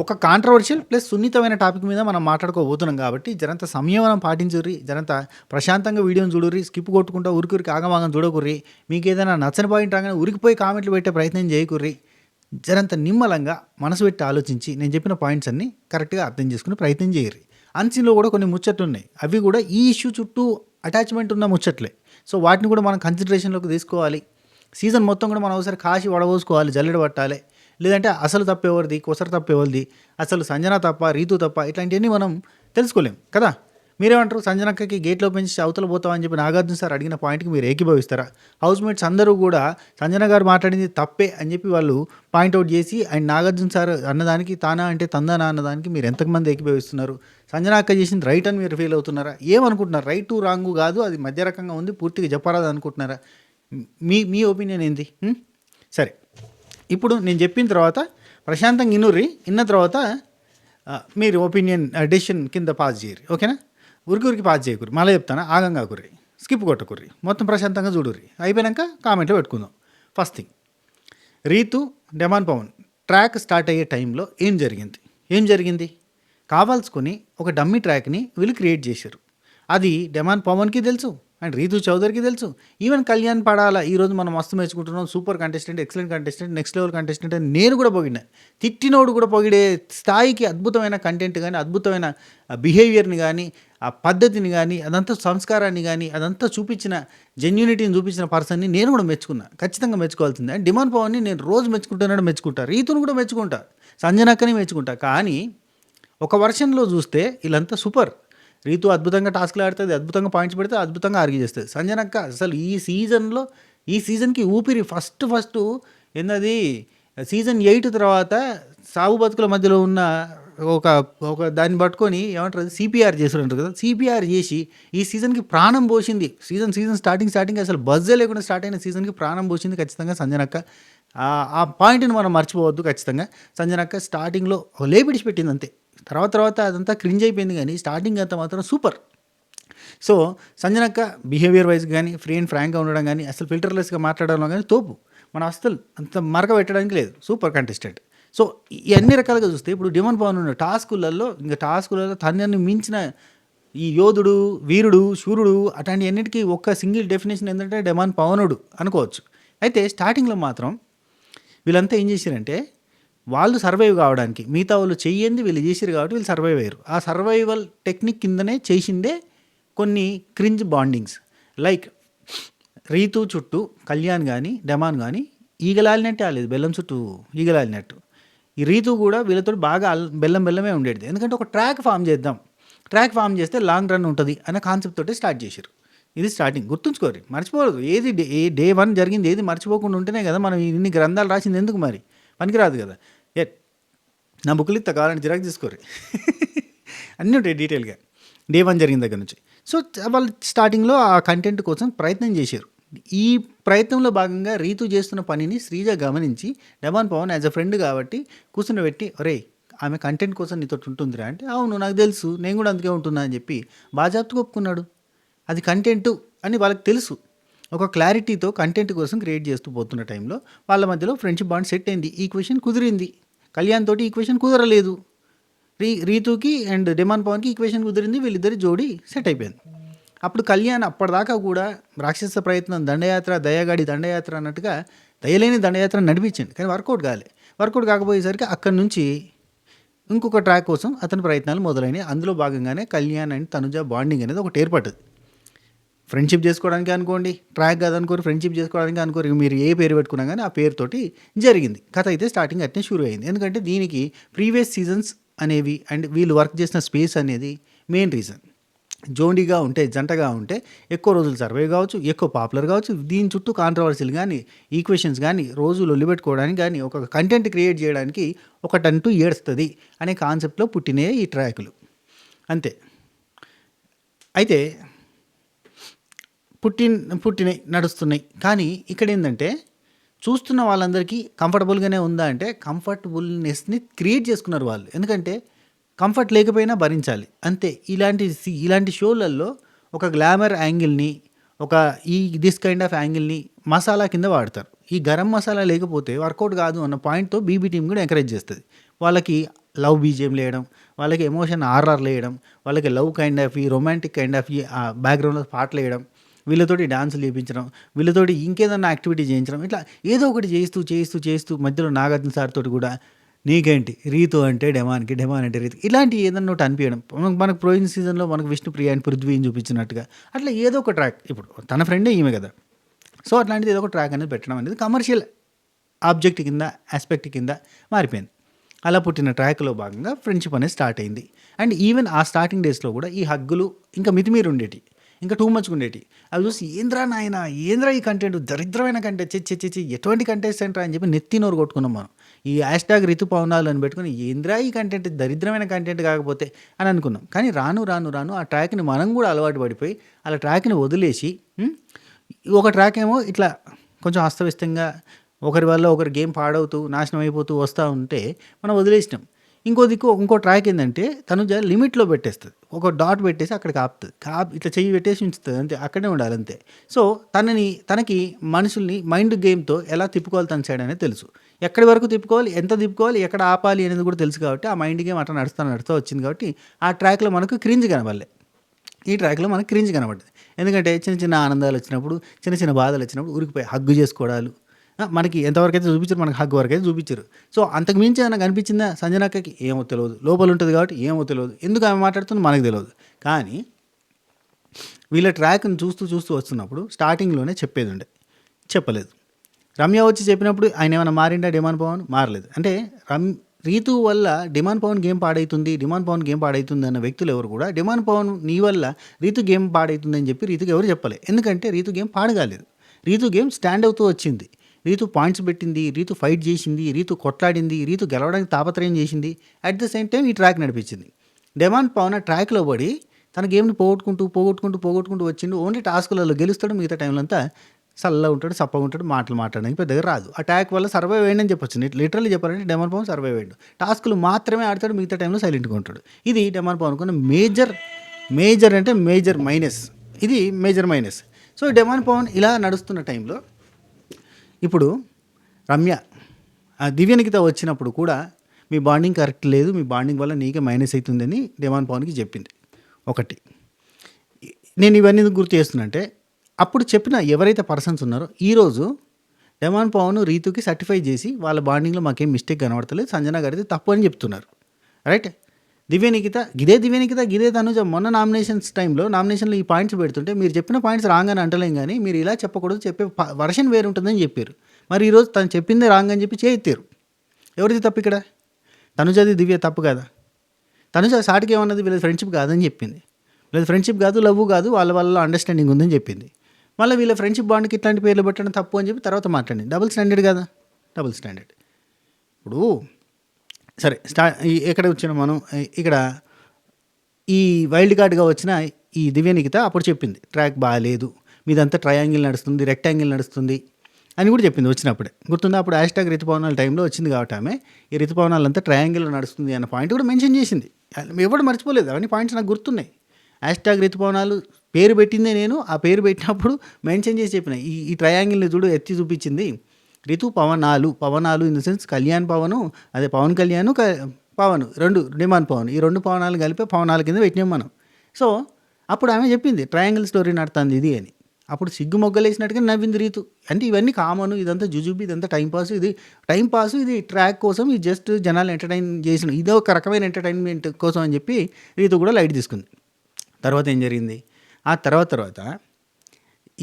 ఒక controversial plus సున్నితమైన topic మీద మనం మాట్లాడుకోబోతున్నాం కాబట్టి జరంత సంయమనం పాటించుర్రి, జరంత ప్రశాంతంగా వీడియోని చూడుర్రి, స్కిప్ కొట్టుకుంటా ఉరికి ఆగమాగం చూడకుర్రి, మీకు ఏదైనా నచ్చని పాయింట్ రాగానే ఉరికిపోయి కామెంట్లు పెట్టే ప్రయత్నం చేయకుర్రి. జరంత నిమ్మలంగా మనసు పెట్టి ఆలోచించి నేను చెప్పిన పాయింట్స్ అన్నీ కరెక్ట్గా అర్థం చేసుకుని ప్రయత్నం చేయర్రి. అన్సీన్లో కూడా కొన్ని ముచ్చట్లు ఉన్నాయి, అవి కూడా ఈ ఇష్యూ చుట్టూ అటాచ్మెంట్ ఉన్న ముచ్చట్లే. సో వాటిని కూడా మనం కన్సిడరేషన్లోకి తీసుకోవాలి. సీజన్ మొత్తం కూడా మనం ఒకసారి కాశీ వడబోసుకోవాలి, జల్లెడ పట్టాలి. లేదంటే అసలు తప్పు ఎవరిది, కొసరు తప్పు ఎవరిది, అసలు సంజన తప్ప, రీతు తప్ప, ఇట్లాంటివన్నీ మనం తెలుసుకోలేం కదా. మీరేమంటారు? సంజనక్కకి గేట్లో పెంచి అవతల పోతామని చెప్పి నాగార్జున సార్ అడిగిన పాయింట్కి మీరు ఏకీభవిస్తారా? హౌస్ మేట్స్ అందరూ కూడా సంజన గారు మాట్లాడింది తప్పే అని చెప్పి వాళ్ళు పాయింట్అవుట్ చేసి అండ్ నాగార్జున సార్ అన్నదానికి తానా అంటే తందానా అన్నదానికి మీరు ఎంతమంది ఏకీభవిస్తున్నారు? సంజన అక్క చేసింది రైట్ అని మీరు ఫీల్ అవుతున్నారా? ఏమనుకుంటున్నారు? రైట్ టు రాంగు కాదు, అది మధ్య రకంగా ఉంది, పూర్తిగా చెప్పరాదు అనుకుంటున్నారా? మీ మీ ఒపీనియన్ ఏంది? సరే, ఇప్పుడు నేను చెప్పిన తర్వాత ప్రశాంతంగా ఇన్న తర్వాత మీరు ఒపీనియన్ డెసిషన్ కింద పాస్ చేయరు, ఓకేనా? ఉరికి పాస్ చేయకుర్రి, మళ్ళీ చెప్తాను, ఆగంగా కుర్రి, స్కిప్ కొట్టకుర్రి, మొత్తం ప్రశాంతంగా చూడుర్రి. అయిపోయాక కామెంట్లో పెట్టుకుందాం. First thing, Rithu demon Pavan track start అయ్యే టైంలో ఏం జరిగింది? కావాల్సుకొని ఒక డమ్మీ ట్రాక్ని వీళ్ళు క్రియేట్ చేశారు. అది డెమాన్ పవన్కి తెలుసు అండ్ రీతు చౌదరికి తెలుసు, ఈవెన్ కళ్యాణ్ పడాలా ఈరోజు మనం మస్తు మెచ్చుకుంటున్నాం, super contestant, excellent contestant, next level contestant అని నేను కూడా పొగిడినా. తిట్టినోడు కూడా పొగిడే స్థాయికి అద్భుతమైన కంటెంట్ కానీ, అద్భుతమైన బిహేవియర్ని కానీ, ఆ పద్ధతిని కానీ, అదంతా సంస్కారాన్ని కానీ, అదంతా చూపించిన జెన్యూనిటీని చూపించిన పర్సన్ని నేను కూడా మెచ్చుకున్నా, ఖచ్చితంగా మెచ్చుకోవాల్సిందే. అండ్ డిమాండ్ పవర్ని నేను రోజు మెచ్చుకుంటా, రీతును కూడా మెచ్చుకుంటా, సంజనక్కని మెచ్చుకుంటా. కానీ ఒక వర్షన్లో చూస్తే వీళ్ళంతా సూపర్. రీతు అద్భుతంగా టాస్క్లు ఆడుతుంది, అద్భుతంగా పాయింట్స్ పెడితే అద్భుతంగా ఆర్గ్యూ చేస్తుంది. సంజనక్క అసలు ఈ సీజన్కి ఊపిరి ఫస్ట్ ఏందది, సీజన్ 8 తర్వాత సాగు బతుకుల మధ్యలో ఉన్న ఒక దాన్ని పట్టుకొని ఏమంటారు, సిపిఆర్ చేస్తుంటారు కదా, సిపిఆర్ చేసి ఈ సీజన్కి ప్రాణం పోసింది. సీజన్ స్టార్టింగ్ అసలు బజ్జే లేకుండా స్టార్ట్ అయిన సీజన్కి ప్రాణం పోసింది ఖచ్చితంగా సంజనక్క. ఆ పాయింట్ని మనం మర్చిపోవద్దు. ఖచ్చితంగా సంజనక్క స్టార్టింగ్లో లేపిడిచి పెట్టింది అంతే, తర్వాత అదంతా క్రింజ్ అయిపోయింది. కానీ స్టార్టింగ్ అంతా మాత్రం సూపర్. సో సంజనక్క బిహేవియర్ వైజ్ కానీ, ఫ్రీ అండ్ ఫ్రాంక్గా ఉండడం కానీ, అసలు ఫిల్టర్లెస్గా మాట్లాడడం కానీ తోపు, మనం అసలు అంత మరక పెట్టడానికి లేదు, సూపర్ కంటెస్టెంట్. సో ఈ అన్ని రకాలుగా చూస్తే ఇప్పుడు డిమాండ్ పవన్ ఉన్న టాస్కులలో తనని మించిన ఈ యోధుడు, వీరుడు, శూరుడు అట్లాంటి అన్నిటికీ ఒక్క సింగిల్ డెఫినేషన్ ఏంటంటే డిమాండ్ పవనుడు అనుకోవచ్చు. అయితే స్టార్టింగ్లో మాత్రం వీళ్ళంతా ఏం చేశారంటే, వాళ్ళు సర్వైవ్ కావడానికి మిగతా వాళ్ళు చెయ్యింది వీళ్ళు చేసారు కాబట్టి వీళ్ళు సర్వైవ్ అయ్యారు. ఆ సర్వైవల్ టెక్నిక్ కిందనే చేసిందే కొన్ని క్రింజ్ బాండింగ్స్. లైక్ రీతు చుట్టూ కళ్యాణ్ కానీ, డెమాన్ కానీ ఈగలాలినట్టే ఆలేదు, బెల్లం చుట్టూ ఈగలాలినట్టు. ఈ రీతు కూడా వీళ్ళతో బాగా బెల్లమే ఉండేది. ఎందుకంటే ఒక ట్రాక్ ఫామ్ చేస్తే లాంగ్ రన్ ఉంటుంది అనే కాన్సెప్ట్ తోటి స్టార్ట్ చేశారు. ఇది స్టార్టింగ్, గుర్తుంచుకోరు, మర్చిపోరు. డే 1 జరిగింది ఏది మర్చిపోకుండా ఉంటేనే కదా మనం ఇన్ని గ్రంథాలు రాసింది. ఎందుకు మరి పనికిరాదు కదా. నా బుక్లు ఇస్తా, కావాలని జిరాక్స్ తీసుకోరు, అన్నీ ఉంటాయి డీటెయిల్గా డే 1 జరిగిన దగ్గర నుంచి. సో వాళ్ళు స్టార్టింగ్లో ఆ కంటెంట్ కోసం ప్రయత్నం చేశారు. ఈ ప్రయత్నంలో భాగంగా రీతు చేస్తున్న పనిని శ్రీజ గమనించి demon Pavan as a friend కాబట్టి కూర్చుని ఒరే ఆమె కంటెంట్ కోసం నీతో ఉంటుందిరా అంటే, అవును నాకు తెలుసు, నేను కూడా అందుకే ఉంటున్నా అని చెప్పి బాజాప్తుగా ఒప్పుకున్నాడు. అది కంటెంటు అని వాళ్ళకి తెలుసు. ఒక క్లారిటీతో కంటెంట్ కోసం క్రియేట్ చేస్తూ పోతున్న టైంలో వాళ్ళ మధ్యలో ఫ్రెండ్షిప్ బాండ్ సెట్ అయింది, ఈక్వేషన్ కుదిరింది. కళ్యాణ్ తోటి ఈక్వేషన్ కుదరలేదు, రీతుకి అండ్ డిమాండ్ పవన్కి ఈక్వేషన్ కుదిరింది, వీళ్ళిద్దరి జోడి సెట్ అయిపోయింది. అప్పుడు కళ్యాణ్ అప్పటిదాకా కూడా రాక్షస ప్రయత్నం, దయగాడి దండయాత్ర అన్నట్టుగా దయలేని దండయాత్ర నడిపించింది. కానీ వర్కౌట్ కాకపోయేసరికి అక్కడి నుంచి ఇంకొక ట్రాక్ కోసం అతని ప్రయత్నాలు మొదలైనవి. అందులో భాగంగానే కళ్యాణ్ అండ్ తనుజ బాండింగ్ అనేది ఒకటి ఏర్పడ్డది. ఫ్రెండ్షిప్ చేసుకోవడానికి అనుకోండి, ట్రాక్ కాదనుకోరు, ఫ్రెండ్షిప్ చేసుకోవడానికి అనుకోరు, మీరు ఏ పేరు పెట్టుకున్నా కానీ ఆ పేరుతోటి జరిగింది కథ. అయితే స్టార్టింగ్ అట్నే షురూ అయింది. ఎందుకంటే దీనికి ప్రీవియస్ సీజన్స్ అనేవి అండ్ వీళ్ళు వర్క్ చేసిన స్పేస్ అనేది మెయిన్ రీజన్. జంటగా ఉంటే ఎక్కువ రోజులు సర్వైవ్ కావచ్చు, ఎక్కువ పాపులర్ కావచ్చు. దీని చుట్టూ కాంట్రవర్సీలు కానీ, ఈక్వేషన్స్ కానీ, రోజు లొల్లిపెట్టుకోవడానికి కానీ, ఒక కంటెంట్ క్రియేట్ చేయడానికి ఒకటంటూ ఏడుస్తుంది అనే కాన్సెప్ట్లో పుట్టినాయి ఈ ట్రాకులు, అంతే. అయితే పుట్టినాయి, నడుస్తున్నాయి. కానీ ఇక్కడ ఏంటంటే, చూస్తున్న వాళ్ళందరికీ కంఫర్టబుల్గానే ఉందా అంటే, కంఫర్టబుల్నెస్ని క్రియేట్ చేసుకున్నారు వాళ్ళు. ఎందుకంటే కంఫర్ట్ లేకపోయినా భరించాలి అంతే. ఇలాంటి షోలలో ఒక గ్లామర్ యాంగిల్ని, దిస్ కైండ్ ఆఫ్ యాంగిల్ని మసాలా కింద వాడతారు. ఈ గరం మసాలా లేకపోతే వర్కౌట్ కాదు అన్న పాయింట్తో బీబీ టీం కూడా ఎంకరేజ్ చేస్తుంది. వాళ్ళకి లవ్ బీజిఎంలు వేయడం, వాళ్ళకి ఎమోషన్ ఆర్ఆర్లు వేయడం, వాళ్ళకి love kind of romantic kind of బ్యాక్గ్రౌండ్లో పాటలు వేయడం, వీళ్ళతోటి డాన్సులు చేయించడం, వీళ్ళతోటి ఇంకేదన్నా యాక్టివిటీ చేయించడం, ఇట్లా ఏదో ఒకటి చేస్తూ చేస్తూ చేస్తూ మధ్యలో నాగార్జున సార్ తోటి కూడా నీకేంటి రీతు అంటే డెమాన్కి, డెమాన్ అంటే రీతు, ఇలాంటి ఏదన్నా ఒకటి అనిపించడం. మనకు పోయిన సీజన్లో మనకు విష్ణుప్రియ అండ్ పృథ్వీని చూపించినట్టుగా అట్లా ఏదో ఒక ట్రాక్, ఇప్పుడు తన ఫ్రెండే ఈమె కదా, సో అట్లాంటిది ఏదో ఒక ట్రాక్ అనేది పెట్టడం అనేది కమర్షియల్ ఆబ్జెక్ట్ కింద, ఆస్పెక్ట్ కింద మారిపోయింది. అలా పుట్టిన ట్రాక్లో భాగంగా ఫ్రెండ్షిప్ అనేది స్టార్ట్ అయింది. అండ్ ఈవెన్ ఆ స్టార్టింగ్ డేస్లో కూడా ఈ హగ్గులు ఇంకా మితిమీరి ఉండేటి, ఇంకా టూ మచ్గా ఉండేటి. అవి చూసి ఏంద్రా నాయన, ఏంద్రా ఈ కంటెంట్, దరిద్రమైన కంటెంట్, చెచ్చి ఎటువంటి కంటెస్టెంట్ అని చెప్పి నెత్తి నోరు కొట్టుకున్నాం మనం. ఈ హ్యాష్ట్యాగ్ ఋతుపవనాలు అని పెట్టుకుని ఏంద్రా ఈ కంటెంట్, దరిద్రమైన కంటెంట్ కాకపోతే అని అనుకున్నాం. కానీ రాను రాను రాను ఆ ట్రాక్ని మనం కూడా అలవాటు పడిపోయి అలా ట్రాక్ని వదిలేసి ఒక ట్రాక్ ఏమో ఇట్లా కొంచెం అస్తవ్యస్తంగా ఒకరి వల్ల ఒకరి గేమ్ పాడవుతూ నాశనం అయిపోతూ వస్తూ ఉంటే మనం వదిలేసినాం. ఇంకో ట్రాక్ ఏంటంటే తనుజ లిమిట్లో పెట్టేస్తుంది, ఒక డాట్ పెట్టేసి అక్కడికి ఆపుతుంది, ఇట్లా చెయ్యి పెట్టేసి ఉంచుతుంది, అంతే, అక్కడే ఉండాలి అంతే. సో తనకి మనుషుల్ని మైండ్ గేమ్తో ఎలా తిప్పుకోవాలి తన సైడ్ అనేది తెలుసు, ఎక్కడి వరకు తిప్పుకోవాలి, ఎంత తిప్పుకోవాలి, ఎక్కడ ఆపాలి అనేది కూడా తెలుసు. కాబట్టి ఆ మైండ్ గేమ్ అట్లా నడుస్తూ వచ్చింది. కాబట్టి ఆ ట్రాక్లో మనకు క్రింజ్ కనబడలే, ఈ ట్రాక్లో మనకు క్రింజ్ కనబడ్డది. ఎందుకంటే చిన్న చిన్న ఆనందాలు వచ్చినప్పుడు, చిన్న చిన్న బాధలు వచ్చినప్పుడు ఉరికిపోయి హగ్గు చేసుకోవడాలు మనకి ఎంతవరకు అయితే చూపించారు, మనకి హగ్గు వరకు అయితే చూపించారు. సో అంతకు మించి నాకు అనిపించిందా సంజనక్కకి, ఏమో తెలియదు, లోపల ఉంటుంది కాబట్టి ఏమో తెలియదు, ఎందుకు ఆమె మాట్లాడుతుందో మనకు తెలియదు. కానీ వీళ్ళ ట్రాక్ని చూస్తూ చూస్తూ వస్తున్నప్పుడు స్టార్టింగ్లోనే చెప్పేది ఉండే, చెప్పలేదు. రమ్య వచ్చి చెప్పినప్పుడు ఆయన ఏమైనా మారిండా డిమాండ్ పవన్? మారలేదు. అంటే రీతు వల్ల డిమాండ్ పవన్ గేమ్ పాడవుతుంది, డిమాండ్ పవన్ గేమ్ పాడవుతుంది అన్న వ్యక్తులు ఎవరు కూడా డిమాండ్ పవన్ నీ వల్ల రీతు గేమ్ పాడవుతుంది అని చెప్పి రీతుకి ఎవరు చెప్పలే. ఎందుకంటే రీతు గేమ్ పాడగాలేదు, రీతు గేమ్ స్టాండ్ అవుతూ వచ్చింది, రీతు పాయింట్స్ పెట్టింది, రీతు ఫైట్ చేసింది, రీతు కొట్లాడింది, రీతు గెలవడానికి తాపత్రయం చేసింది, అట్ ద సేమ్ టైం ఈ ట్రాక్ నడిపించింది. డిమాండ్ పవన్ ఆ ట్రాక్లో పడి తన గేమ్ని పోగొట్టుకుంటూ వచ్చిండు. ఓన్లీ టాస్కులలో గెలుస్తాడు, మిగతా టైంలో అంతా చల్లగా ఉంటాడు, సప్పగా ఉంటాడు, మాటలు మాట్లాడడానికి పెద్దగా రాదు. ఆ ట్యాక్ వల్ల సర్వైవ్ అయ్యండి అని చెప్పొచ్చు. లిటరల్లీ చెప్పాలంటే డిమాండ్ పవన్ సర్వైవ్ అయ్యాడు, టాస్కులు మాత్రమే ఆడతాడు, మిగతా టైంలో సైలెంట్గా ఉంటాడు. ఇది డిమాండ్ పవన్ కొన్న మేజర్ మైనస్, ఇది major minus. So demon Pavan ఇలా నడుస్తున్న టైంలో ఇప్పుడు రమ్య దివ్యనికిత వచ్చినప్పుడు కూడా మీ బాండింగ్ కరెక్ట్ లేదు, మీ బాండింగ్ వల్ల నీకే మైనస్ అవుతుందని డిమాండ్ పవన్కి చెప్పింది. ఒకటి నేను ఇవన్నీ గుర్తు చేస్తున్నంటే, అప్పుడు చెప్పిన ఎవరైతే పర్సన్స్ ఉన్నారో ఈరోజు డిమాండ్ పవన్ రీతుకి సర్టిఫై చేసి వాళ్ళ బాండింగ్లో మాకేం మిస్టేక్ కనబడతలేదు, సంజన గారిది తప్పు అని చెప్తున్నారు. రైట్? దివ్యనికిత గిదే తనుజ మొన్న నామినేషన్స్ టైంలో నామినేషన్లో ఈ పాయింట్స్ పెడుతుంటే మీరు చెప్పిన పాయింట్స్ రాంగ్ అని అంటలేం, కానీ మీరు ఇలా చెప్పకూడదు, చెప్పే వర్షన్ వేరు ఉంటుందని చెప్పారు. మరి ఈరోజు తను చెప్పిందే రాంగ్ అని చెప్పి చేయెత్తారు. ఎవరిది తప్పు ఇక్కడ? తనుజది, దివ్య తప్పు కదా. తనుజ సాటికి ఏమన్నది వీళ్ళ ఫ్రెండ్షిప్ కాదని చెప్పింది, వీళ్ళ ఫ్రెండ్షిప్ కాదు, లవ్ కాదు, వాళ్ళ అండర్స్టాండింగ్ ఉందని చెప్పింది. మళ్ళీ వీళ్ళ ఫ్రెండ్షిప్ బాండ్కి ఇట్లాంటి పేర్లు పెట్టడం తప్పు అని చెప్పి తర్వాత మాట్లాడింది. డబుల్ స్టాండర్డ్ కదా, డబుల్ స్టాండర్డ్. ఇప్పుడు సరే ఎక్కడ వచ్చిన మనం ఇక్కడ ఈ వైల్డ్ కార్డ్గా వచ్చిన ఈ దివ్యనికిత అప్పుడు చెప్పింది ట్రాక్ బాగాలేదు, మీదంతా ట్రయాంగిల్ నడుస్తుంది, రెక్టాంగిల్ నడుస్తుంది అని కూడా చెప్పింది వచ్చినప్పుడే. గుర్తుందా? అప్పుడు హ్యాష్ట్యాగ్ ఋతుపవనాల టైంలో వచ్చింది కాబట్టి ఆమె ఈ ఋతుపవనాలంతా ట్రయాంగిల్లో నడుస్తుంది అన్న పాయింట్ కూడా మెన్షన్ చేసింది. ఎవరు మర్చిపోలేదు, అవన్నీ పాయింట్స్ నాకు గుర్తున్నాయి. హ్యాష్ట్యాగ్ ఋతుపవనాలు పేరు పెట్టిందే నేను, ఆ పేరు పెట్టినప్పుడు మెన్షన్ చేసి చెప్పిన ఈ ట్రయాంగిల్ని చూడు ఎత్తి చూపించింది ఋతు పవనాలు in the sense Kalyan Pawan, అదే పవన్ కళ్యాణ్ పవన్, రెండు డిమాండ్ పవన్, ఈ రెండు పవనాలు కలిపి పవనాల కింద పెట్టినాం మనం. సో అప్పుడు ఆమె చెప్పింది ట్రయాంగిల్ స్టోరీ నడుతుంది ఇది అని. అప్పుడు సిగ్గు మొగ్గలేసినట్టుగా నవ్వింది రీతు. అంటే ఇవన్నీ కామన్, ఇదంతా జుజుబి, ఇదంతా టైంపాస్, ఇది ట్రాక్ కోసం, ఇది జస్ట్ జనాలు ఎంటర్టైన్ చేసిన ఇదో ఒక రకమైన ఎంటర్టైన్మెంట్ కోసం అని చెప్పి రీతు కూడా లైట్ తీసుకుంది. తర్వాత ఏం జరిగింది? ఆ తర్వాత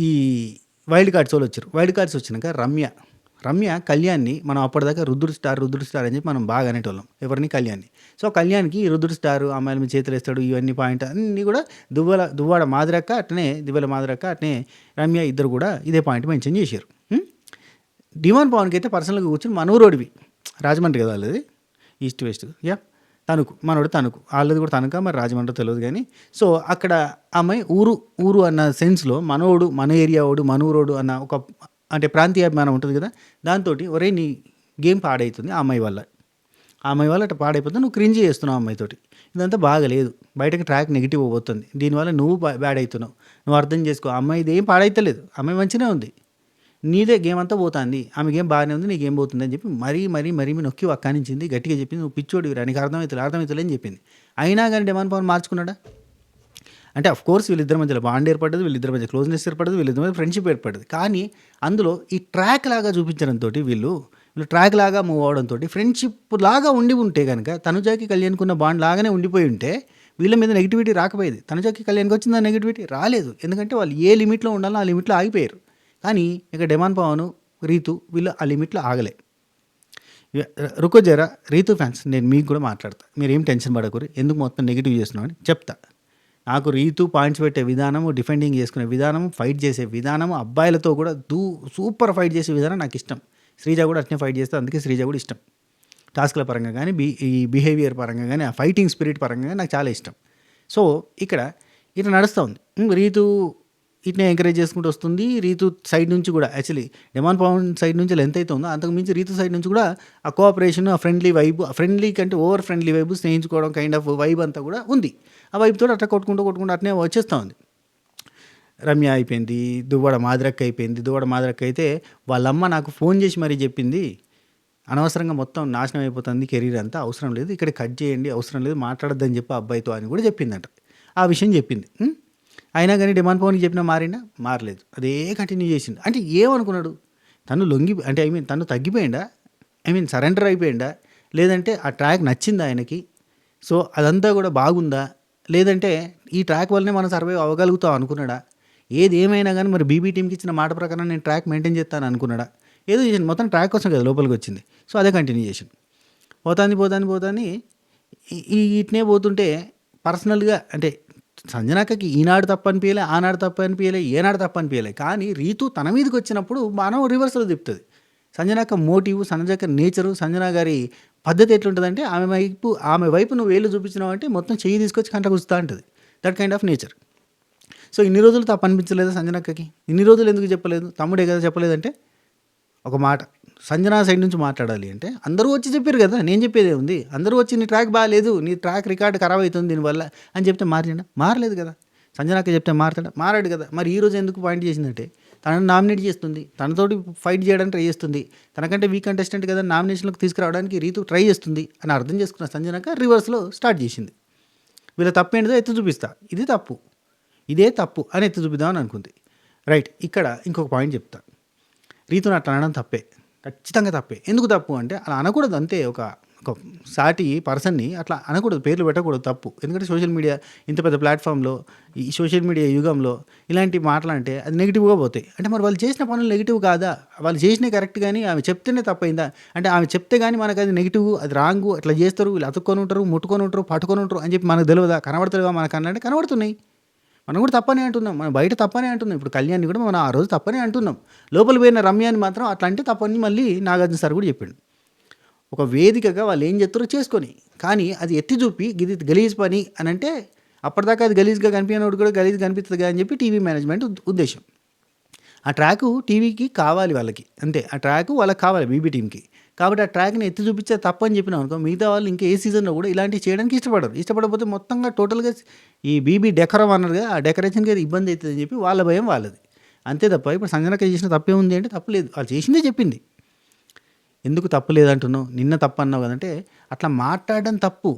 ఈ వైల్డ్ కార్డ్స్ వాళ్ళు వచ్చారు. వైల్డ్ కార్డ్స్ వచ్చినాక రమ్య కళ్యాణ్ని మనం అప్పటిదాకా రుద్రుడు స్టార్ అని చెప్పి మనం బాగా అనేటోళ్ళం, ఎవరిని? కళ్యాణ్ని. సో కళ్యాణ్కి రుద్రుడు స్టార్, అమ్మాయిల మీద చేతులు వేస్తాడు, ఇవన్నీ పాయింట్ అన్నీ కూడా దువ్వాడ మాదిరక్క అట్నే రమ్య ఇద్దరు కూడా ఇదే పాయింట్ మెన్షన్ చేశారు. డిమాండ్ పవన్కి అయితే పర్సనల్గా కూర్చొని మనూరోడివి, రాజమండ్రి కదా వాళ్ళది, ఈస్ట్ వెస్ట్, మనోడు తణుకు, వాళ్ళది కూడా తణుక, మరి రాజమండ్రి తెలియదు కానీ. సో అక్కడ అమ్మాయి ఊరు అన్న సెన్స్లో మనోడు, మన ఏరియా వాడు, మనూరోడు అన్న ఒక అంటే ప్రాంతీయాభిమానం ఉంటుంది కదా, దాంతో ఒరే నీ గేమ్ పాడవుతుంది ఆ అమ్మాయి వల్ల అట్లా పాడైపోతుంది, నువ్వు క్రింజ్ చేస్తున్నావు అమ్మాయితోటి, ఇదంతా బాగలేదు, బయటకు ట్రాక్ నెగిటివ్ పోతుంది, దీనివల్ల నువ్వు బ్యాడ్ అవుతున్నావు, నువ్వు అర్థం చేసుకో, అమ్మాయిది ఏం పాడైతలేదు, అమ్మాయి మంచిగా ఉంది, నీదే గేమ్ అంతా పోతుంది, ఆమె గేమ్ బాగానే ఉంది, నీ గేమ్ పోతుంది అని చెప్పి మరీ నొక్కి వక్కానించింది, గట్టిగా చెప్పింది, నువ్వు పిచ్చోడివి నీకు అర్థమవుతుంది అని చెప్పింది. అయినా కానీ డెమాన్ పవన్ మార్చుకున్నాడా? అంటే కోర్స్ వీళ్ళిద్దరి మధ్యలో బాండ్ ఏర్పడ్డది, వీళ్ళిద్దరి మధ్య క్లోజ్నెస్ ఏర్పడ్డది, వీళ్ళిద్దరి మధ్య ఫ్రెండ్షిప్ ఏర్పడ్డది. కానీ అందులో ఈ ట్రాక్ లాగా చూపించడంతో వీళ్ళు ట్రాక్ లాగా మూవ్ అవడంతో ఫ్రెండ్షిప్ లాగా ఉంటే కనుక తనుజాకి కళ్యాణ్కున్న బాండ్ లాగానే ఉండిపోయి ఉంటే వీళ్ళ మీద నెగిటివిటీ రాకపోయేది. తనుజాకి కళ్యాణ్కి వచ్చిందా నెగిటివిటీ? రాలేదు. ఎందుకంటే వాళ్ళు ఏ లిమిట్లో ఉండాలో ఆ లిమిట్లో ఆగిపోయారు. కానీ ఇక డెమాన్ పవన్, రీతు వీళ్ళు ఆ లిమిట్లో ఆగలే. రుకో జరా రీతు ఫ్యాన్స్, నేను మీకు కూడా మాట్లాడతా, మీరు ఏం టెన్షన్ పడకూరు, ఎందుకు మొత్తం నెగిటివ్ చేస్తున్నావు అని చెప్తా. నాకు రీతు పాయింట్స్ పెట్టే విధానము, డిఫెండింగ్ చేసుకునే విధానము, ఫైట్ చేసే విధానము, అబ్బాయిలతో కూడా సూపర్ ఫైట్ చేసే విధానం నాకు ఇష్టం. శ్రీజ కూడా అట్నే ఫైట్ చేస్తే, అందుకే శ్రీజ కూడా ఇష్టం. టాస్క్ల పరంగా కానీ ఈ బిహేవియర్ పరంగా కానీ ఆ ఫైటింగ్ స్పిరిట్ పరంగా కానీ నాకు చాలా ఇష్టం. సో ఇక్కడ ఇట్లా నడుస్తూ ఉంది. రీతు ఇట్నే ఎంకరేజ్ చేసుకుంటూ వస్తుంది. రీతు సైడ్ నుంచి కూడా యాక్చువల్లీ డెమాన్ పవన్ సైడ్ నుంచి ఎంత అయితే ఉందో అంతకు మించి రీతు సైడ్ నుంచి కూడా ఆ కోఆపరేషన్, ఆ ఫ్రెండ్లీ వైబ్, ఫ్రెండ్లీ కంటే ఓవర్ ఫ్రెండ్లీ వైబ్, స్నేహించుకోవడం కైండ్ ఆఫ్ వైబ్ అంతా కూడా ఉంది. ఆ వైపుతో అట్లా కొట్టుకుంటూ అట్నే వచ్చేస్తూ ఉంది. రమ్య అయిపోయింది, దువ్వాడ మాదిరక్క అయిపోయింది. దువ్వాడ మాదిరక్క అయితే వాళ్ళమ్మ నాకు ఫోన్ చేసి మరీ చెప్పింది, అనవసరంగా మొత్తం నాశనం అయిపోతుంది కెరీర్ అంతా, అవసరం లేదు, ఇక్కడ కట్ చేయండి, అవసరం లేదు, మాట్లాడొద్దని చెప్పి అబ్బాయితో అని కూడా చెప్పిందంట. ఆ విషయం చెప్పింది. అయినా కానీ డెమాన్ పవన్కి చెప్పినా మారలేదు, అదే కంటిన్యూ చేసింది. అంటే ఏమనుకున్నాడు తను? అంటే తను తగ్గిపోయిందా? సరెండర్ అయిపోయిందా? లేదంటే ఆ ట్రాక్ నచ్చిందా ఆయనకి? సో అదంతా కూడా బాగుందా? లేదంటే ఈ ట్రాక్ వల్లనే మనం సర్వైవ్ అవ్వగలుగుతాం అనుకున్నాడా? ఏది ఏమైనా కానీ మరి బీబీ టీంకి ఇచ్చిన మాట ప్రకారం నేను ట్రాక్ మెయింటైన్ చేస్తాను అనుకున్నాడా? ఏదో చేసింది, మొత్తం ట్రాక్ కోసం కదా లోపలికి వచ్చింది. సో అదే కంటిన్యూ చేసింది. పోతాని ఇట్నే పోతుంటే పర్సనల్గా అంటే సంజనాకి ఈనాడు తప్పు అనిపించలే, ఆనాడు తప్పు అనిపించలే, ఏనాడు తప్పు అనిపించలే. కానీ రీతు తన మీదకి వచ్చినప్పుడు మనం రివర్స్లో తిప్పుతుంది. సంజనాక మోటివ్, సంజనాక నేచరు, సంజన గారి పద్ధతి ఎట్లుంటుందంటే ఆమె వైపు నువ్వు వేలు చూపించినావు అంటే మొత్తం చెయ్యి తీసుకొచ్చి కంట కూర్చుతా ఉంటుంది. That kind of nature. So ఇన్ని రోజులు తప్పు అనిపించలేదు సంజనక్కకి? ఇన్ని రోజులు ఎందుకు చెప్పలేదు? తమ్ముడే కదా చెప్పలేదంటే ఒక మాట సంజన సైడ్ నుంచి మాట్లాడాలి అంటే అందరూ వచ్చి చెప్పారు కదా, నేను చెప్పేదే ఉంది. అందరూ వచ్చి నీ ట్రాక్ బాగాలేదు, నీ ట్రాక్ రికార్డ్ ఖరాబ్ అవుతుంది దీనివల్ల అని చెప్తే మారలేదు కదా. సంజనాకి చెప్తే మారాడు కదా. మరి ఈరోజు ఎందుకు పాయింట్ చేసిందంటే తనను నామినేట్ చేస్తుంది, తనతోటి ఫైట్ చేయడానికి ట్రై చేస్తుంది, తనకంటే వీక్ కంటెస్టెంట్ కదా నామినేషన్లకు తీసుకురావడానికి రీతు ట్రై చేస్తుంది అని అర్థం చేసుకున్న సంజనాక రివర్స్లో స్టార్ట్ చేసింది. వీళ్ళ తప్పు ఏంటిదో ఎత్తి చూపిస్తా, ఇదే తప్పు అని ఎత్తి చూపిద్దామని అనుకుంది. రైట్. ఇక్కడ ఇంకొక పాయింట్ చెప్తా. రీతుని అట్లా అనడం తప్పే, ఖచ్చితంగా తప్పే. ఎందుకు తప్పు అంటే అలా అనకూడదు అంతే. ఒక సాటి పర్సన్ని అట్లా అనకూడదు, పేర్లు పెట్టకూడదు, తప్పు. ఎందుకంటే సోషల్ మీడియా ఇంత పెద్ద ప్లాట్ఫామ్లో, ఈ సోషల్ మీడియా యుగంలో ఇలాంటి మాటలంటే అది నెగిటివ్గా పోతాయి. అంటే మరి వాళ్ళు చేసిన పనులు నెగిటివ్ కాదా? వాళ్ళు చేసినవి కరెక్ట్ కానీ ఆమె చెప్తేనే తప్పైందా? అంటే ఆమె చెప్తే కానీ మనకు అది నెగిటివ్, అది రాంగు, అట్లా చేస్తారు, వీళ్ళు అతుక్కొని ఉంటారు, ముట్టుకొని ఉంటారు, పట్టుకొని ఉంటారు అని చెప్పి మనకు తెలియదా? కనబడతలేవా మనకు అన్నంటే కనబడుతున్నాయి. మనం కూడా తప్పనే అంటున్నాం, మనం బయట తప్పనే అంటున్నాం. ఇప్పుడు కళ్యాణ్ని కూడా మనం ఆ రోజు తప్పనే అంటున్నాం. లోపల పోయిన రమ్యాన్ని మాత్రం అట్లా అంటే తప్పని మళ్ళీ నాగార్జున సార్ కూడా చెప్పాడు. ఒక వేదికగా వాళ్ళు ఏం చేస్తారో చేసుకొని, కానీ అది ఎత్తి చూపి ఇది గలీజ్ పని అని అంటే అప్పటిదాకా అది గలీజ్గా కనిపించినోడు కూడా గలీజ్ కనిపిస్తుంది అని చెప్పి టీవీ మేనేజ్మెంట్ ఉద్దేశం. ఆ ట్రాకు టీవీకి కావాలి వాళ్ళకి, అంతే. ఆ ట్రాకు వాళ్ళకి కావాలి బీబీ టీంకి. కాబట్టి ఆ ట్రాక్ని ఎత్తి చూపించే తప్పని చెప్పినాం అనుకో, మిగతా వాళ్ళు ఇంకా ఏ సీజన్లో కూడా ఇలాంటివి చేయడానికి ఇష్టపడకపోతే మొత్తంగా టోటల్గా ఈ బీబీ డెకరం అన్నారు కదా, ఆ డెకరేషన్కి ఇబ్బంది అవుతుందని చెప్పి వాళ్ళ భయం వాళ్ళది, అంతే తప్ప. ఇప్పుడు సంజనక చేసిన తప్పే ఉంది అంటే తప్పలేదు, వాళ్ళు చేసిందే చెప్పింది. ఎందుకు తప్పు లేదంటున్నావు? నిన్న తప్పు అన్నావు కదంటే అట్లా మాట్లాడడం తప్పు.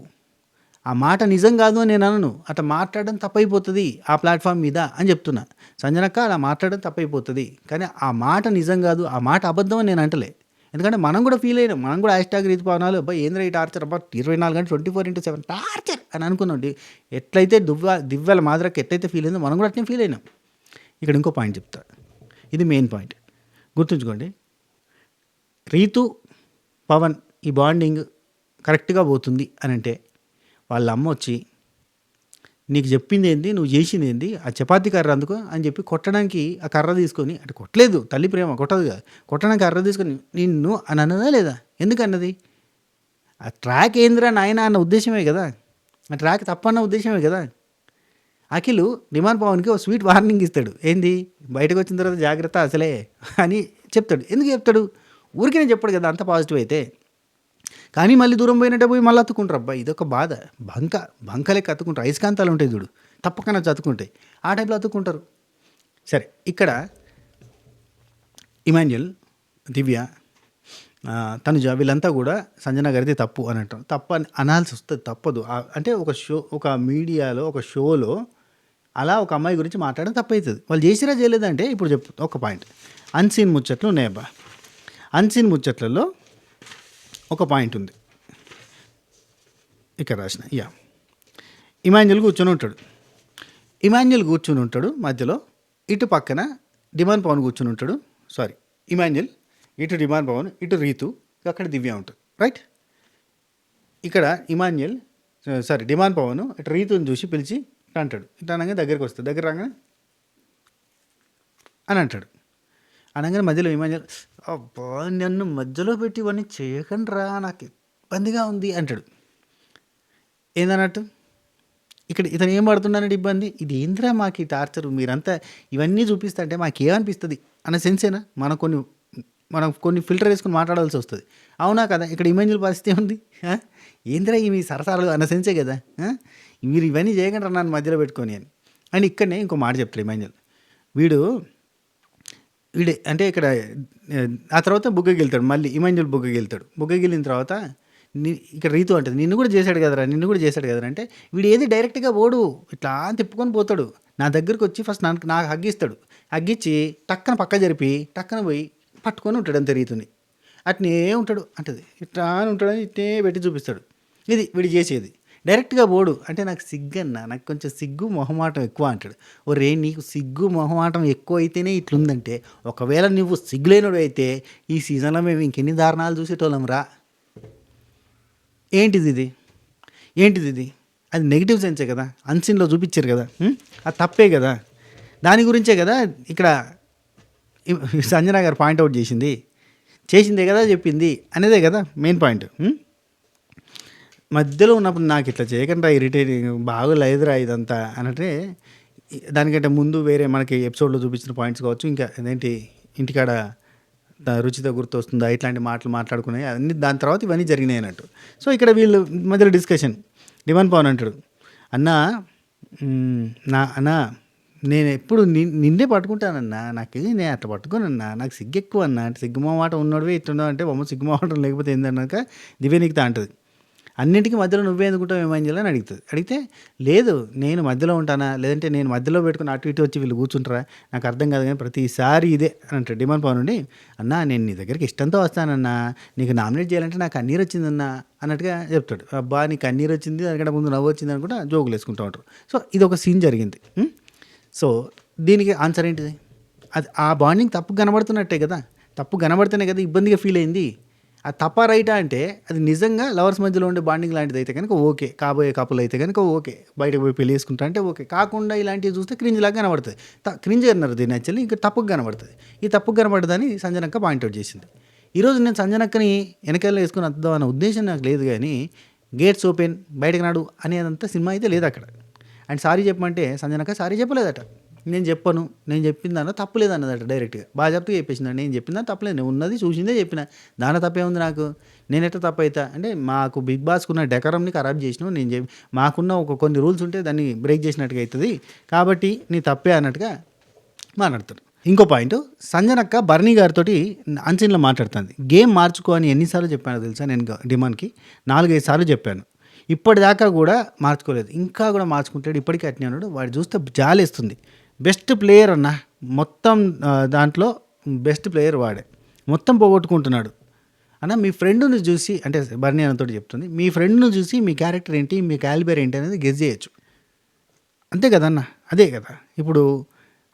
ఆ మాట నిజం కాదు అని నేను అనను, అట్లా మాట్లాడడం తప్పైపోతుంది ఆ ప్లాట్ఫామ్ మీద అని చెప్తున్నా. సంజనక్క అలా మాట్లాడడం తప్పైపోతుంది, కానీ ఆ మాట నిజం కాదు, ఆ మాట అబద్ధం అని నేను అంటలే. ఎందుకంటే మనం కూడా ఫీల్ అయినాం, మనం కూడా హ్యాష్ట్యాగ్ రీతి పవనాలు అబ్బాయి ఏంద్ర ఈ టార్చర్, అబ్బా 24 గంటలు 24/7 టార్చర్ అని అనుకున్నాం. ఎట్లయితే దివ్యాల మాదిరకి ఎట్లయితే ఫీల్ అయిందో మనం కూడా అట్లనే ఫీల్ అయినాం. ఇక్కడ ఇంకో పాయింట్ చెప్తా, ఇది మెయిన్ పాయింట్ గుర్తుంచుకోండి. రీతు పవన్ ఈ బాండింగ్ కరెక్ట్గా పోతుంది అని అంటే వాళ్ళ అమ్మ వచ్చి నీకు చెప్పింది ఏంది, నువ్వు చేసింది ఏంది, ఆ చపాతీ కర్ర అందుకో అని చెప్పి కొట్టడానికి ఆ కర్ర తీసుకొని, అంటే కొట్టలేదు, తల్లి ప్రేమ కొట్టదు కదా, కొట్టడానికి కర్ర తీసుకొని నిన్ను అని అన్నదా లేదా? ఎందుకు అన్నది? ఆ ట్రాక్ ఏందిరా నాయన అన్న ఉద్దేశమే కదా, ఆ ట్రాక్ తప్పన్న ఉద్దేశమే కదా. అఖిల్ డిమాండ్ పవన్కి ఒక స్వీట్ వార్నింగ్ ఇస్తాడు, ఏంది బయటకు వచ్చిన తర్వాత జాగ్రత్త అసలే అని చెప్తాడు. ఎందుకు చెప్తాడు? ఊరికే చెప్పాడు కదా అంత పాజిటివ్ అయితే. కానీ మళ్ళీ దూరం పోయినట్టే పోయి మళ్ళీ అతుకుంటారు. అబ్బాయి ఇదొక బాధ, బంకలెక్క అతుకుంటారు. అయస్కాంతాలు ఉంటాయి చూడు, తప్పకన్నా అతుకుంటాయి, ఆ టైప్లో అతుక్కుంటారు. సరే, ఇక్కడ ఇమాన్యుయల్, దివ్య, తనుజ వీళ్ళంతా కూడా సంజన గారిది తప్పు అని అంటారు. తప్పు అని అనాల్సి వస్తుంది, తప్పదు. అంటే ఒక మీడియాలో ఒక షోలో అలా ఒక అమ్మాయి గురించి మాట్లాడడం తప్పవుతుంది. వాళ్ళు చేసిరా చేయలేదంటే ఇప్పుడు చెప్పు ఒక పాయింట్. అన్సీన్ ముచ్చట్లు ఉన్నాయబ్బా. అన్సీన్ ముచ్చట్లలో ఒక పాయింట్ ఉంది ఇక్కడ రాసిన. ఇమాన్యుయల్ కూర్చొని ఉంటాడు మధ్యలో. ఇటు పక్కన డిమాండ్ పవన్ కూర్చొని ఉంటాడు. ఇమాన్యుయల్ ఇటు డిమాండ్ పవన్, ఇటు రీతు, అక్కడ దివ్య ఉంటుంది. రైట్. ఇక్కడ డిమాండ్ పవన్ ఇటు రీతుని చూసి పిలిచి ఇట్లా అంటాడు. ఇట్లా అనగా దగ్గరికి వస్తుంది. దగ్గర రాగానే అని అంటాడు. అనగానే మధ్యలో ఇమాన్యుయల్, అబ్బా నన్ను మధ్యలో పెట్టి ఇవన్నీ చేయకండి రా, నాకు ఇబ్బందిగా ఉంది అంటాడు. ఏందన్నట్టు ఇక్కడ ఇతను ఏం పడుతున్నాడు ఇబ్బంది, ఇది ఏంద్రా మాకు ఈ టార్చర్, మీరంతా ఇవన్నీ చూపిస్తుంటే మాకేమనిపిస్తుంది అన్న సెన్సేనా. మనం కొన్ని ఫిల్టర్ వేసుకుని మాట్లాడాల్సి వస్తుంది. అవునా కదా. ఇక్కడ ఇమాన్యుయల్ పరిస్థితి ఏముంది, ఏంద్రా మీ సరసాలు అన్న సెన్సే కదా. మీరు ఇవన్నీ చేయకండి నన్ను మధ్యలో పెట్టుకొని అని. అండ్ ఇక్కడనే ఇంకో మాట చెప్తాడు ఇమాన్యుయల్. వీడే అంటే ఇక్కడ ఆ తర్వాత బుగ్గకి వెళ్తాడు. మళ్ళీ ఇమాన్యుయల్ బుగ్గకి వెళ్ళిన తర్వాత ఇక్కడ రీతు అంటుంది, నిన్ను కూడా చేశాడు కదరా అంటే వీడు ఏది డైరెక్ట్గా పోడు, ఇట్లా తిప్పుకొని పోతాడు. నా దగ్గరికి వచ్చి ఫస్ట్ నాకు హగ్గిస్తాడు. హగ్గిచ్చి టక్కన పక్క జరిపి టక్కన పోయి పట్టుకొని ఉంటాడు అంతే రీతుని. అట్నే ఉంటాడు అంటది. ఇట్లా అని ఉంటాడని ఇట్నే పెట్టి చూపిస్తాడు. ఇది వీడు చేసేది. డైరెక్ట్గా పోడు. అంటే నాకు సిగ్గన్నా, నాకు కొంచెం సిగ్గు మొహమాటం ఎక్కువ అంటాడు. ఒరే నీకు సిగ్గు మొహమాటం ఎక్కువ అయితేనే ఇట్లుందంటే, ఒకవేళ నువ్వు సిగ్గులేనుడు అయితే ఈ సీజన్లో మేము ఇంకెన్ని దారుణాలు చూసేటోళ్ళం రా. ఏంటిది ఇది అది నెగిటివ్ సెన్సే కదా. అన్సీన్లో చూపించారు కదా, అది తప్పే కదా. దాని గురించే కదా ఇక్కడ సంజన గారు పాయింట్అవుట్ చేసిందే కదా చెప్పింది అనేదే కదా మెయిన్ పాయింట్. మధ్యలో ఉన్నప్పుడు నాకు ఇట్లా చేయకుండా ఇరిటేటింగ్ బాగోలేదురా ఇదంతా అనంటే, దానికంటే ముందు వేరే మనకి ఎపిసోడ్లో చూపించిన పాయింట్స్ కావచ్చు, ఇంకా అదేంటి ఇంటికాడ రుచితో గుర్తొస్తుందా, ఇట్లాంటి మాటలు మాట్లాడుకున్నాయి అన్నీ. దాని తర్వాత ఇవన్నీ జరిగినాయి అన్నట్టు. సో ఇక్కడ వీళ్ళు మధ్యలో డిస్కషన్. డిమాండ్ పవన్ అంటాడు, అన్నా నేను ఎప్పుడు నిన్నే పట్టుకుంటానన్నా, నేను అట్లా పట్టుకోనన్నా, నాకు సిగ్గు ఎక్కువ అన్నా. అంటే సిగ్గుమామాట ఉన్నోడివే ఇట్టున్నావు అంటే బొమ్మ సిగ్గుమాటం లేకపోతే ఏందన్నాక దివ్య నీకుతా అంటుంది. అన్నింటికి మధ్యలో నువ్వే ఎందుకుంటావు ఏమైంది అని అడిగితే లేదు నేను మధ్యలో ఉంటానా, లేదంటే నేను మధ్యలో పెట్టుకుని అటు ఇటు వచ్చి వీళ్ళు కూర్చుంటారా, నాకు అర్థం కాదు. కానీ ప్రతిసారి ఇదే అని అంటాడు డిమాండ్ పవన్ నుండి. అన్నా నేను నీ దగ్గరికి ఇష్టంతో వస్తానన్నా, నీకు నామినేట్ చేయాలంటే నాకు కన్నీరు వచ్చిందన్నా అన్నట్టుగా చెప్తాడు. అబ్బా నీకు కన్నీరు వచ్చింది, దానికంటే ముందు నవ్వు వచ్చింది అనుకుంటా జోకులు వేసుకుంటూ ఉంటారు. సో ఇది ఒక సీన్ జరిగింది. సో దీనికి ఆన్సర్ ఏంటిది, అది ఆ బాండింగ్ తప్పు కనబడుతున్నట్టే కదా. తప్పు కనబడితేనే కదా ఇబ్బందిగా ఫీల్ అయింది. అది తప్ప రైటా అంటే అది నిజంగా లవర్స్ మధ్యలో ఉండే బాండింగ్ లాంటిది అయితే కనుక ఓకే, కాబోయే కపుల్ అయితే కనుక ఓకే, బయటకు పోయి పెళ్లి చేసుకుంటా అంటే ఓకే. కాకుండా ఇలాంటివి చూస్తే క్రింజ్ లాగా కనబడుతుంది. క్రింజ్ అన్నారు దీన్ని యాక్చువల్లీ, ఇంకా తప్పుగా కనబడుతుంది. ఈ తప్పుగా కనబడదని సంజనక్క పాయింట్అవుట్ చేసింది. ఈరోజు నేను సంజనక్కని వెనకాల వేసుకుని అద్దాం అన్న ఉద్దేశం నాకు లేదు, కానీ గేట్స్ ఓపెన్ బయటకు నాడు అనేదంతా సినిమా అయితే లేదు అక్కడ. అండ్ సారీ చెప్పమంటే సంజనక్క సారీ చెప్పలేదట. నేను చెప్పిందన్న తప్పు లేదన్నదట. డైరెక్ట్గా బాగా చెప్తూ చెప్పేసిందండి, నేను చెప్పిందని తప్పలేదు, నేను ఉన్నది చూసిందే చెప్పిన, దాని తప్పే ఉంది నాకు, నేను ఎట్లా తప్పు అవుతా అంటే మాకు బిగ్ బాస్కున్న డెకరంని ఖరాబ్ చేసినావు, మాకున్న కొన్ని రూల్స్ ఉంటే దాన్ని బ్రేక్ చేసినట్టుగా అవుతుంది, కాబట్టి నీ తప్పే అన్నట్టుగా మాట్లాడతారు. ఇంకో పాయింట్, సంజనక్క బర్నీ గారితో అన్సీన్లో మాట్లాడుతుంది. గేమ్ మార్చుకో అని ఎన్నిసార్లు చెప్పానో తెలుసా నేను డిమాండ్కి, 4-5 సార్లు చెప్పాను. ఇప్పటిదాకా కూడా మార్చుకోలేదు, ఇంకా కూడా మార్చుకుంటాడు, ఇప్పటికీ అట్నే ఉన్నాడు. వాడు చూస్తే జాలేస్తుంది. బెస్ట్ ప్లేయర్ అన్న, మొత్తం దాంట్లో బెస్ట్ ప్లేయర్ వాడే, మొత్తం పోగొట్టుకుంటున్నాడు అన్న. మీ ఫ్రెండ్ని చూసి, అంటే బర్నీ అన్నతో చెప్తుంది, మీ ఫ్రెండ్ను చూసి మీ క్యారెక్టర్ ఏంటి, మీ క్యాలిబర్ ఏంటి అనేది గెస్ చేయొచ్చు, అంతే కదన్న. అదే కదా ఇప్పుడు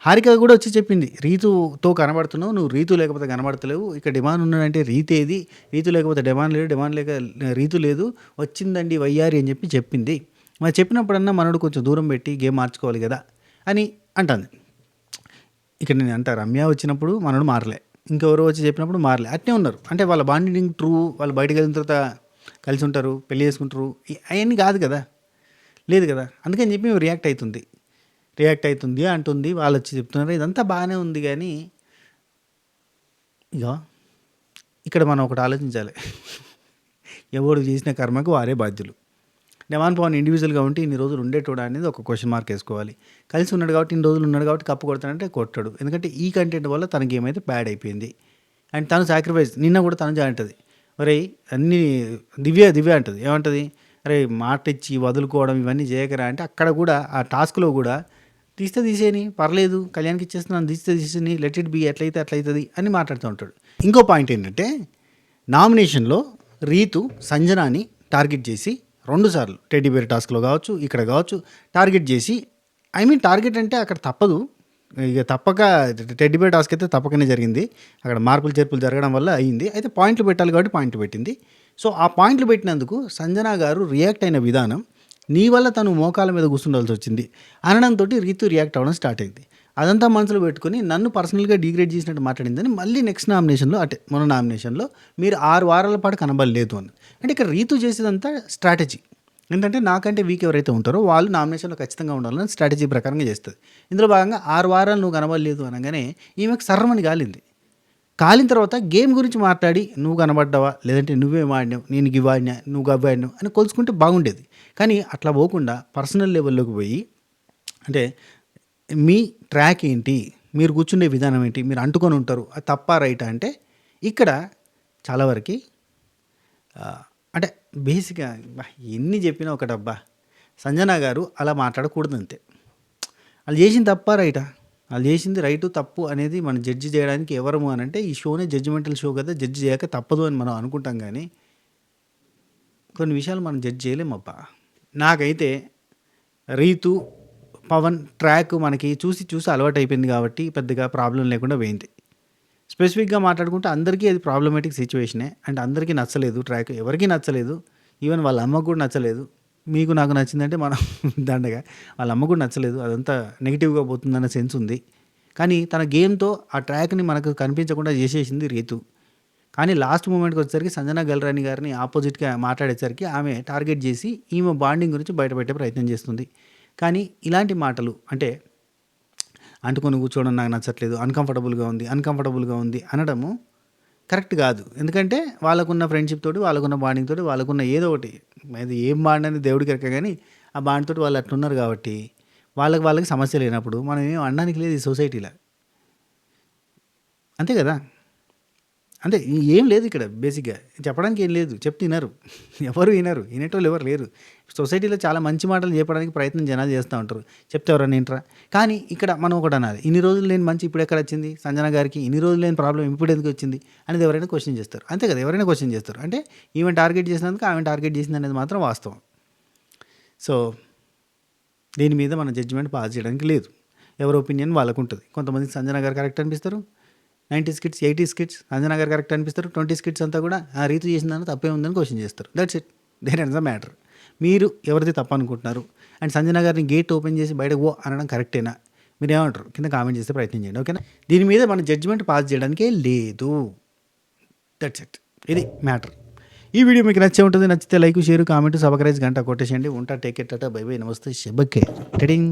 హారిక కూడా వచ్చి చెప్పింది, రీతుతో కనబడుతున్నావు, నువ్వు రీతు లేకపోతే కనబడతలేవు, ఇక్కడ డిమాండ్ ఉన్నాడంటే రీతు ఏది, రీతు లేకపోతే డిమాండ్ లేదు, డిమాండ్ లేక రీతు లేదు, వచ్చిందండి వయ్యారి అని చెప్పింది. మరి చెప్పినప్పుడన్నా మనోడు కొంచెం దూరం పెట్టి గేమ్ మార్చుకోవాలి కదా అని అంటుంది. ఇక్కడ నేను అంటా, రమ్య వచ్చినప్పుడు మనోడు మారలే, ఇంకెవరో వచ్చి చెప్పినప్పుడు మారలే, అట్నే ఉన్నారు. అంటే వాళ్ళ బాండింగ్ ట్రూ, వాళ్ళు బయటకు వెళ్ళిన తర్వాత కలిసి ఉంటారు, పెళ్లి చేసుకుంటారు, అవన్నీ కాదు కదా, లేదు కదా. అందుకని చెప్పి రియాక్ట్ అవుతుంది అంటుంది, వాళ్ళు వచ్చి చెప్తున్నారు, ఇదంతా బాగానే ఉంది. కానీ ఇక ఇక్కడ మనం ఒకటి ఆలోచించాలి, ఎవడు చేసిన కర్మకు వారే బాధ్యులు. డెమాన్ పవన్ ఇండివిజువల్గా ఉంటే ఇన్ని రోజులు ఉండేటోడా అనేది ఒక క్వశ్చన్ మార్క్ వేసుకోవాలి. కలిసి ఉన్నాడు కాబట్టి ఇన్ని రోజులు ఉన్నాడు కాబట్టి కప్పు కొడతాడంటే కొట్టాడు. ఎందుకంటే ఈ కంటెంట్ వల్ల తన గేమ్ అయితే బ్యాడ్ అయిపోయింది. అండ్ తను సాక్రిఫైస్ నిన్న కూడా తను అంటది, అరే అన్నీ దివ్య అంటది, ఏమంటది, అరే మాట ఇచ్చి వదులుకోవడం ఇవన్నీ చేయకరా అంటే అక్కడ కూడా ఆ టాస్క్లో కూడా తీసేని పర్లేదు, కళ్యాణ్కి ఇచ్చేస్తున్నాను, తీసేని, లెట్ ఇట్ బి, ఎట్లయితే అట్లయితుంది అని మాట్లాడుతూ ఉంటాడు. ఇంకో పాయింట్ ఏంటంటే నామినేషన్లో రీతు సంజనాని టార్గెట్ చేసి 2 సార్లు టెడ్డీ బేర్ టాస్క్లో కావచ్చు, ఇక్కడ కావచ్చు టార్గెట్ చేసి, టార్గెట్ అంటే అక్కడ తప్పదు, ఇక తప్పక టెడ్డీ బేర్ టాస్క్ అయితే తప్పకనే జరిగింది. అక్కడ మార్పులు చేర్పులు జరగడం వల్ల అయింది. అయితే పాయింట్లు పెట్టాలి కాబట్టి పాయింట్లు పెట్టింది. సో ఆ పాయింట్లు పెట్టినందుకు సంజనా గారు రియాక్ట్ అయిన విధానం, నీ వల్ల తను మోకాల మీద కూర్చుండాల్సి వచ్చింది అనడంతో రీతు రియాక్ట్ అవ్వడం స్టార్ట్ అయింది. అదంతా మనసులో పెట్టుకుని నన్ను పర్సనల్గా డిగ్రేడ్ చేసినట్టు మాట్లాడిందని మళ్ళీ నెక్స్ట్ నామినేషన్లో అంటే మన నామినేషన్లో మీరు 6 వారాల పాటు కనబడలేదు అని. అంటే ఇక్కడ రీతు చేసేదంతా స్ట్రాటజీ. ఏంటంటే నాకంటే వీక్ ఎవరైతే ఉంటారో వాళ్ళు నామినేషన్లో ఖచ్చితంగా ఉండాలని స్ట్రాటజీ ప్రకారంగా చేస్తుంది. ఇందులో భాగంగా 6 వారాలు నువ్వు కనబడలేదు అనగానే ఈమెకు సర్రమని కాలిన తర్వాత గేమ్ గురించి మాట్లాడి నువ్వు కనబడ్డావా, లేదంటే నువ్వేం ఆడినావు, నేను గివ్ ఆడినా, నువ్వు గవ్వ ఆడినావు అని కొలుసుకుంటే బాగుండేది. కానీ అట్లా పోకుండా పర్సనల్ లెవెల్లోకి పోయి, అంటే మీ ట్రాక్ ఏంటి, మీరు కూర్చుండే విధానం ఏంటి, మీరు అంటుకొని ఉంటారు, అది తప్ప రైటా అంటే ఇక్కడ చాలా వరకు అంటే బేసిక్గా ఎన్ని చెప్పినా ఒకటబ్బా, సంజనా గారు అలా మాట్లాడకూడదు అంతే. వాళ్ళు చేసింది తప్ప రైటా, వాళ్ళు చేసింది రైటు తప్పు అనేది మనం జడ్జి చేయడానికి ఎవరము అని అంటే ఈ షోనే జడ్జిమెంటల్ షో కదా, జడ్జి చేయక తప్పదు అని మనం అనుకుంటాం. కానీ కొన్ని విషయాలు మనం జడ్జి చేయలేమబ్బా. నాకైతే రీతు పవన్ ట్రాక్ మనకి చూసి అలవాటు అయిపోయింది కాబట్టి పెద్దగా ప్రాబ్లం లేకుండా పోయింది. స్పెసిఫిక్గా మాట్లాడుకుంటే అందరికీ అది ప్రాబ్లమేటిక్ సిచ్యువేషనే. అండ్ అందరికీ నచ్చలేదు ట్రాక్, ఎవరికీ నచ్చలేదు, ఈవెన్ వాళ్ళ అమ్మకు కూడా నచ్చలేదు. మీకు నాకు నచ్చిందంటే మనం దండగా, వాళ్ళ అమ్మ కూడా నచ్చలేదు, అదంతా నెగిటివ్గా పోతుందన్న సెన్స్ ఉంది. కానీ తన గేమ్తో ఆ ట్రాక్ని మనకు కనిపించకుండా చేసేసింది రీతు. కానీ లాస్ట్ మూమెంట్కి వచ్చేసరికి సంజనా గల్రాని గారిని ఆపోజిట్గా మాట్లాడేసరికి ఆమె టార్గెట్ చేసి ఈమె బాండింగ్ గురించి బయటపెట్టే ప్రయత్నం చేస్తుంది. కానీ ఇలాంటి మాటలు అంటే అంటుకొని కూర్చోవడం నాకు నచ్చట్లేదు, అన్కంఫర్టబుల్గా ఉంది అనడము కరెక్ట్ కాదు. ఎందుకంటే వాళ్ళకున్న ఫ్రెండ్షిప్ తోటి, వాళ్ళకున్న బాండింగ్ తోటి, వాళ్ళకున్న ఏదో ఒకటి, అది ఏం బాండ్ అనేది దేవుడికి ఎరక, కానీ ఆ బాండ్ తోటి వాళ్ళు అట్లున్నారు కాబట్టి వాళ్ళకి సమస్య లేనప్పుడు మనం ఏం అనడానికి లేదు ఈ సొసైటీలో, అంతే కదా. అంటే ఏం లేదు ఇక్కడ, బేసిక్గా చెప్పడానికి ఏం లేదు, చెప్తే వినేటోళ్ళు ఎవరు లేరు. సొసైటీలో చాలా మంచి మాటలు చెప్పడానికి ప్రయత్నం జనాలు చేస్తూ ఉంటారు, చెప్తే ఎవరైనా ఏంట్రా. కానీ ఇక్కడ మనం ఒకటి అనాలి, ఇన్ని రోజులు లేని మంచి ఇప్పుడు ఎక్కడ వచ్చింది సంజన గారికి, ఇన్ని రోజులు లేని ప్రాబ్లం ఇప్పుడు ఎందుకు వచ్చింది అనేది ఎవరైనా క్వశ్చన్ చేస్తారు, అంతే కదా. ఎవరైనా క్వశ్చన్ చేస్తారు, అంటే ఈవెన్ టార్గెట్ చేసినందుకు ఆమె టార్గెట్ చేసింది అనేది మాత్రం వాస్తవం. సో దీని మీద మన జడ్జిమెంట్ పాస్ చేయడానికి లేదు, ఎవరి ఒపీనియన్ వాళ్ళకు ఉంటుంది. కొంతమందికి సంజన గారు కరెక్ట్ అనిపిస్తారు, 90s kids 80s kids Sanjana గారు కరెక్ట్ అనిపిస్తారు, 20s కిడ్స్ అంతా కూడా ఆ రీతు చేసిందని తప్పే ఉందని క్వశ్చన్ చేస్తారు. That's it, there is the matter. మీరు ఎవరిది తప్పు అనుకుంటున్నారు, అండ్ సంజనా గారిని గేట్ ఓపెన్ చేసి బయటకు పో అనడం కరెక్టేనా, మీరు ఏమంటారు కింద కామెంట్ చేస్తే ప్రయత్నం చేయండి, ఓకేనా. దీని మీద మన జడ్జిమెంట్ పాస్ చేయడానికే లేదు, దట్స్ ఇట్, ఇది మ్యాటర్. ఈ వీడియో మీకు నచ్చే ఉంటుంది, నచ్చితే లైక్, షేర్, కామెంట్, సబ్స్క్రైబ్, గంట కొట్టేసేయండి. ఉంటా, take it, Tata, by by, నమస్తే, శుభకే, టెడింగ్.